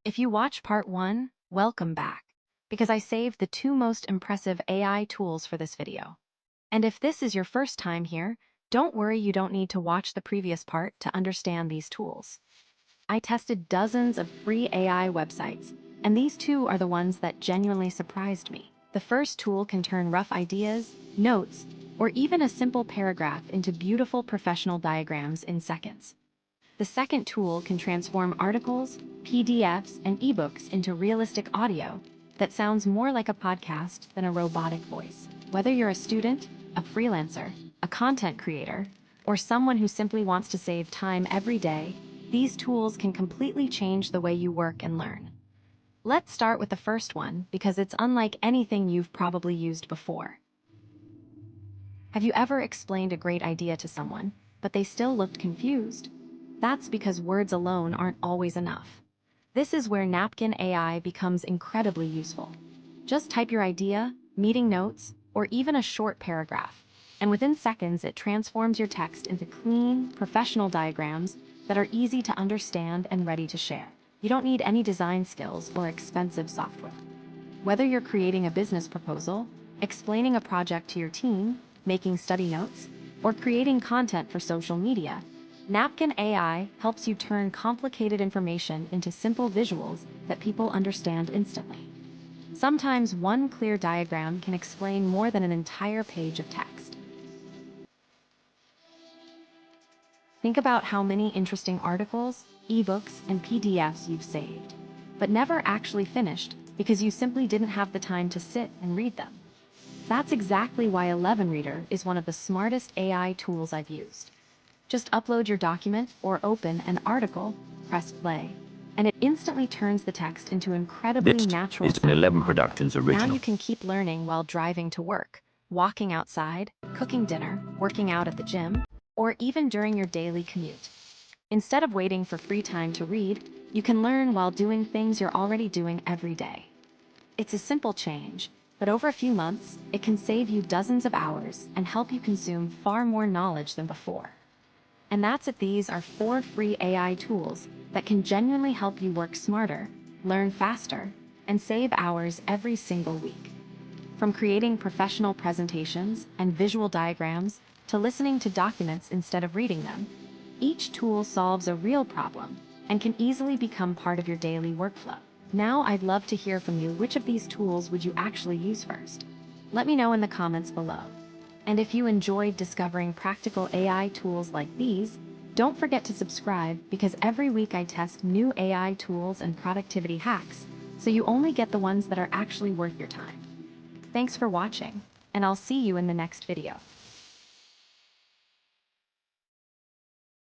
If you watch part 1, welcome back, because I saved the 2 most impressive AI tools for this video. And if this is your first time here, don't worry, you don't need to watch the previous part to understand these tools. I tested dozens of free AI websites, and these 2 are the ones that genuinely surprised me. The first tool can turn rough ideas, notes, or even a simple paragraph into beautiful professional diagrams in seconds. The second tool can transform articles, PDFs, and ebooks into realistic audio that sounds more like a podcast than a robotic voice. Whether you're a student, a freelancer, a content creator, or someone who simply wants to save time every day, these tools can completely change the way you work and learn. Let's start with the first one because it's unlike anything you've probably used before. Have you ever explained a great idea to someone, but they still looked confused? That's because words alone aren't always enough. This is where Napkin AI becomes incredibly useful. Just type your idea, meeting notes, or even a short paragraph, and within seconds it transforms your text into clean, professional diagrams that are easy to understand and ready to share. You don't need any design skills or expensive software. Whether you're creating a business proposal, explaining a project to your team, making study notes, or creating content for social media, Napkin AI helps you turn complicated information into simple visuals that people understand instantly. Sometimes one clear diagram can explain more than an entire page of text. Think about how many interesting articles, ebooks, and PDFs you've saved, but never actually finished because you simply didn't have the time to sit and read them. That's exactly why 11 Reader is one of the smartest AI tools I've used. Just upload your document or open an article, press play, and it instantly turns the text into incredibly This natural is an sound. 11 Productions Now original. you can keep learning while driving to work, walking outside, cooking dinner, working out at the gym, or even during your daily commute. Instead of waiting for free time to read, you can learn while doing things you're already doing every day. It's a simple change, but over a few months, it can save you dozens of hours and help you consume far more knowledge than before. And that's it. These are 4 free AI tools that can genuinely help you work smarter, learn faster, and save hours every single week. From creating professional presentations and visual diagrams to listening to documents instead of reading them, each tool solves a real problem and can easily become part of your daily workflow. Now I'd love to hear from you. Which of these tools would you actually use first? Let me know in the comments below. And if you enjoyed discovering practical AI tools like these, don't forget to subscribe because every week I test new AI tools and productivity hacks, so you only get the ones that are actually worth your time. Thanks for watching, and I'll see you in the next video.